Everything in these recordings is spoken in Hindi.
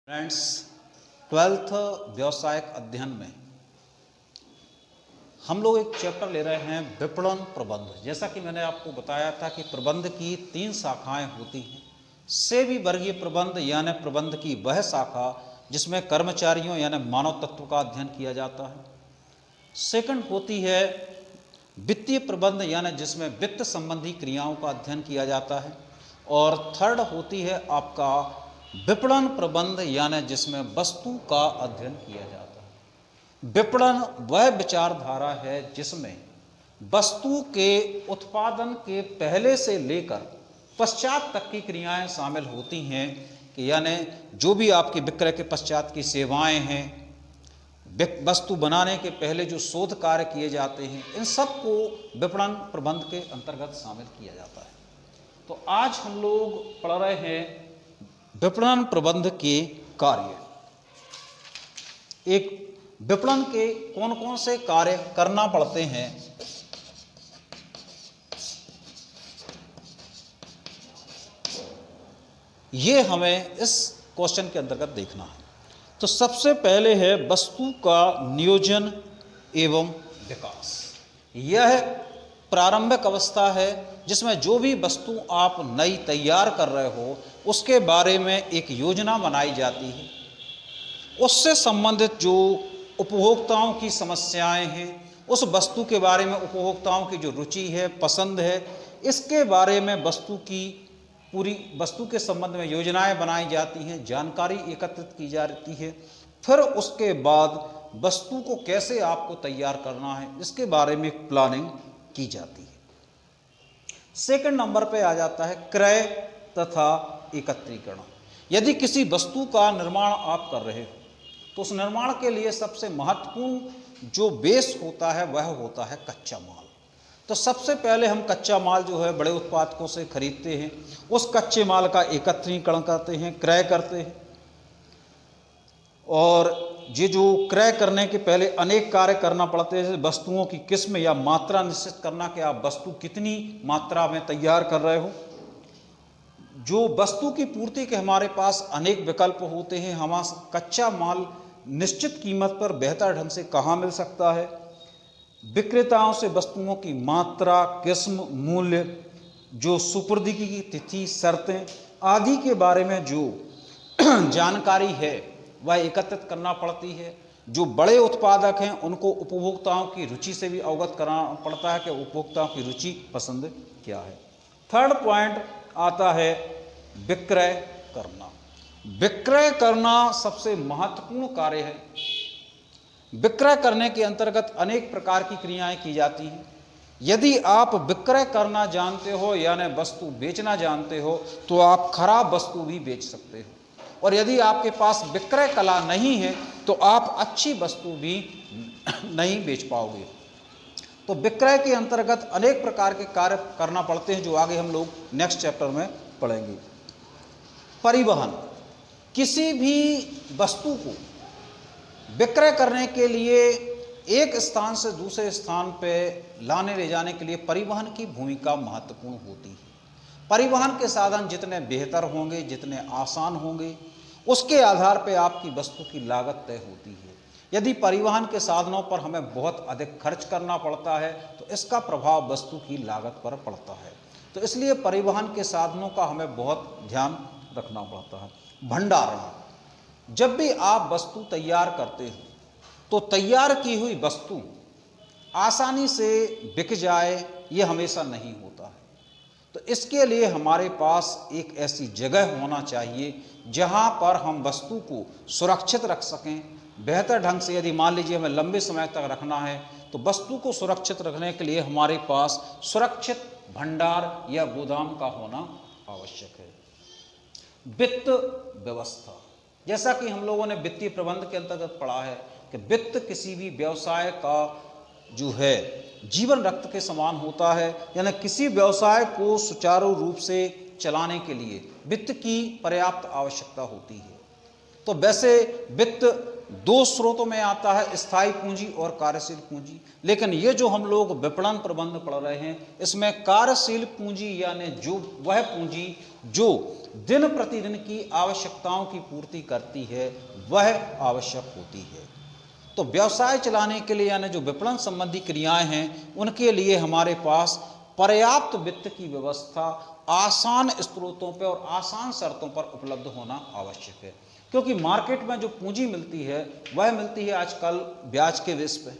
फ्रेंड्स, 12th व्यावसायिक अध्ययन में हम लोग एक चैप्टर ले रहे हैं विपणन प्रबंध। जैसा कि मैंने आपको बताया था कि प्रबंध की 3 शाखाएं होती हैं। सेवी वर्गीय प्रबंध यानी प्रबंध की वह शाखा जिसमें कर्मचारियों यानी मानव तत्व का अध्ययन किया जाता है। सेकंड होती है वित्तीय प्रबंध यानी जिसमें वित्त संबंधी क्रियाओं का अध्ययन किया जाता है। और थर्ड होती है आपका विपणन प्रबंध यानी जिसमें वस्तु का अध्ययन किया जाता है। विपणन वह विचारधारा है जिसमें वस्तु के उत्पादन के पहले से लेकर पश्चात तक की क्रियाएं शामिल होती हैं कि यानी जो भी आपके विक्रय के पश्चात की सेवाएं हैं, वस्तु बनाने के पहले जो शोध कार्य किए जाते हैं, इन सब को विपणन प्रबंध के अंतर्गत शामिल किया जाता है। तो आज हम लोग पढ़ रहे हैं विपणन प्रबंध के कार्य। एक विपणन के कौन कौन से कार्य करना पड़ते हैं, ये हमें इस क्वेश्चन के अंतर्गत देखना है। तो सबसे पहले है वस्तु का नियोजन एवं विकास। यह प्रारंभिक अवस्था है जिसमें जो भी वस्तु आप नई तैयार कर रहे हो उसके बारे में एक योजना बनाई जाती है। उससे संबंधित जो उपभोक्ताओं की समस्याएं हैं, उस वस्तु के बारे में उपभोक्ताओं की जो रुचि है, पसंद है, इसके बारे में पूरी वस्तु के संबंध में योजनाएं बनाई जाती हैं, जानकारी एकत्रित की जाती है। फिर उसके बाद वस्तु को कैसे आपको तैयार करना है इसके बारे में प्लानिंग की जाती है। सेकंड नंबर पे आ जाता है क्रय तथा एकत्रीकरण। यदि किसी वस्तु का निर्माण आप कर रहे हो तो उस निर्माण के लिए सबसे महत्वपूर्ण जो बेस होता है वह होता है कच्चा माल। तो सबसे पहले हम कच्चा माल जो है बड़े उत्पादकों से खरीदते हैं, उस कच्चे माल का एकत्रीकरण करते हैं, क्रय करते हैं। और ये जो क्रय करने के पहले अनेक कार्य करना पड़ते हैं, वस्तुओं की किस्म या मात्रा निश्चित करना कि आप वस्तु कितनी मात्रा में तैयार कर रहे हो। जो वस्तु की पूर्ति के हमारे पास अनेक विकल्प होते हैं, हमारा कच्चा माल निश्चित कीमत पर बेहतर ढंग से कहाँ मिल सकता है, विक्रेताओं से वस्तुओं की मात्रा, किस्म, मूल्य, जो सुपुर्दगी की तिथि, शर्तें आदि के बारे में जो जानकारी है वह एकत्रित करना पड़ती है। जो बड़े उत्पादक हैं उनको उपभोक्ताओं की रुचि से भी अवगत कराना पड़ता है कि उपभोक्ताओं की रुचि पसंद क्या है। थर्ड पॉइंट आता है विक्रय करना। विक्रय करना सबसे महत्वपूर्ण कार्य है। विक्रय करने के अंतर्गत अनेक प्रकार की क्रियाएं की जाती हैं। यदि आप विक्रय करना जानते हो यानी वस्तु बेचना जानते हो तो आप खराब वस्तु भी बेच सकते हो, और यदि आपके पास विक्रय कला नहीं है तो आप अच्छी वस्तु भी नहीं बेच पाओगे। तो विक्रय के अंतर्गत अनेक प्रकार के कार्य करना पड़ते हैं जो आगे हम लोग नेक्स्ट चैप्टर में पढ़ेंगे। परिवहन, किसी भी वस्तु को विक्रय करने के लिए एक स्थान से दूसरे स्थान पे लाने ले जाने के लिए परिवहन की भूमिका महत्वपूर्ण होती है। परिवहन के साधन जितने बेहतर होंगे, जितने आसान होंगे, उसके आधार पे आपकी वस्तु की लागत तय होती है। यदि परिवहन के साधनों पर हमें बहुत अधिक खर्च करना पड़ता है तो इसका प्रभाव वस्तु की लागत पर पड़ता है। तो इसलिए परिवहन के साधनों का हमें बहुत ध्यान रखना पड़ता है। भंडारण, जब भी आप वस्तु तैयार करते हो तो तैयार की हुई वस्तु आसानी से बिक जाए ये हमेशा नहीं होता है। तो इसके लिए हमारे पास एक ऐसी जगह होना चाहिए जहां पर हम वस्तु को सुरक्षित रख सकें बेहतर ढंग से। यदि मान लीजिए हमें लंबे समय तक रखना है तो वस्तु को सुरक्षित रखने के लिए हमारे पास सुरक्षित भंडार या गोदाम का होना आवश्यक है। वित्त व्यवस्था, जैसा कि हम लोगों ने वित्तीय प्रबंध के अंतर्गत पढ़ा है कि वित्त किसी भी व्यवसाय का जो है जीवन रक्त के समान होता है। यानी किसी व्यवसाय को सुचारू रूप से चलाने के लिए वित्त की पर्याप्त आवश्यकता होती है। तो वैसे वित्त दो स्रोतों में आता है, स्थायी पूंजी और कार्यशील पूंजी। लेकिन ये जो हम लोग विपणन प्रबंध पढ़ रहे हैं, इसमें कार्यशील पूंजी यानी जो वह पूंजी जो दिन प्रतिदिन की आवश्यकताओं की पूर्ति करती है, वह आवश्यक होती है। तो व्यवसाय चलाने के लिए यानी जो विपणन संबंधी क्रियाएं हैं, उनके लिए हमारे पास पर्याप्त वित्त की व्यवस्था आसान स्रोतों पर और आसान शर्तों पर उपलब्ध होना आवश्यक है। क्योंकि मार्केट में जो पूंजी मिलती है वह मिलती है आजकल ब्याज के बेस पे।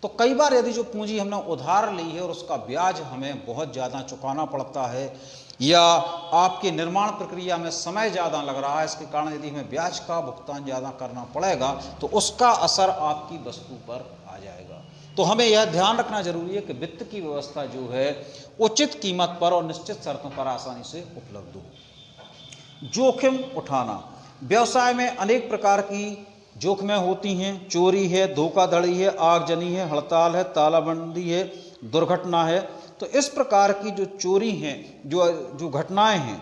तो कई बार यदि जो पूंजी हमने उधार ली है और उसका ब्याज हमें बहुत ज़्यादा चुकाना पड़ता है, या आपकी निर्माण प्रक्रिया में समय ज़्यादा लग रहा है, इसके कारण यदि हमें ब्याज का भुगतान ज़्यादा करना पड़ेगा तो उसका असर आपकी वस्तु पर आ जाएगा। तो हमें यह ध्यान रखना जरूरी है कि वित्त की व्यवस्था जो है उचित कीमत पर और निश्चित शर्तों पर आसानी से उपलब्ध हो। जोखिम उठाना। व्यवसाय में अनेक प्रकार की जोखिमें होती हैं। चोरी है, धोखाधड़ी है, आगजनी है, हड़ताल है, तालाबंदी है, दुर्घटना है। तो इस प्रकार की जो चोरी हैं, जो घटनाएं हैं,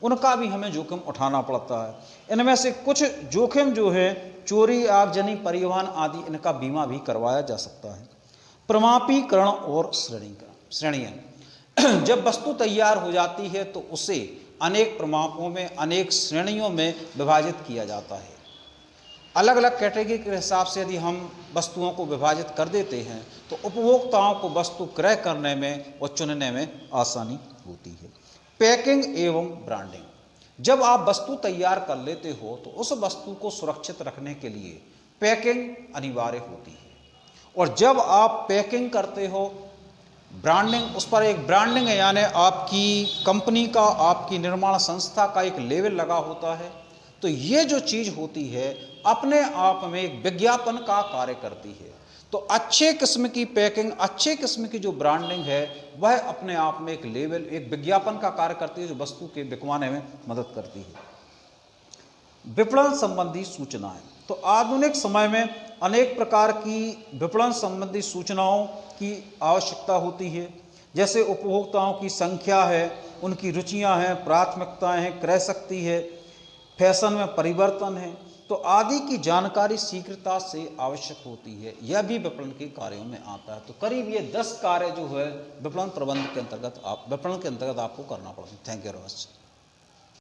उनका भी हमें जोखिम उठाना पड़ता है। इनमें से कुछ जोखिम जो है, चोरी, आगजनी, परिवहन आदि, इनका बीमा भी करवाया जा सकता है। प्रमापीकरण और श्रेणियाँ। जब वस्तु तैयार हो जाती है तो उसे अनेक प्रमापों में, अनेक श्रेणियों में विभाजित किया जाता है। अलग अलग कैटेगरी के हिसाब से यदि हम वस्तुओं को विभाजित कर देते हैं तो उपभोक्ताओं को वस्तु क्रय करने में और चुनने में आसानी होती है। पैकिंग एवं ब्रांडिंग। जब आप वस्तु तैयार कर लेते हो तो उस वस्तु को सुरक्षित रखने के लिए पैकिंग अनिवार्य होती है। और जब आप पैकिंग करते हो, ब्रांडिंग, उस पर एक ब्रांडिंग है, यानी आपकी कंपनी का, आपकी निर्माण संस्था का एक लेवल लगा होता है। तो ये जो चीज़ होती है अपने आप में एक विज्ञापन का कार्य करती है। तो अच्छे किस्म की पैकिंग, अच्छे किस्म की जो ब्रांडिंग है, वह अपने आप में एक लेवल, एक विज्ञापन का कार्य करती है, जो वस्तु के बिकवाने में मदद करती है। विपणन संबंधी सूचनाएं। तो आधुनिक समय में अनेक प्रकार की विपणन संबंधी सूचनाओं की आवश्यकता होती है। जैसे उपभोक्ताओं की संख्या है, उनकी रुचियां हैं, प्राथमिकताएं हैं, क्रय शक्ति है, फैशन में परिवर्तन है, तो आदि की जानकारी शीघ्रता से आवश्यक होती है। यह भी विपणन के कार्यों में आता है। तो करीब ये 10 कार्य जो है विपणन प्रबंध के अंतर्गत, विपणन के अंतर्गत आपको करना पड़ता है। Thank you very much.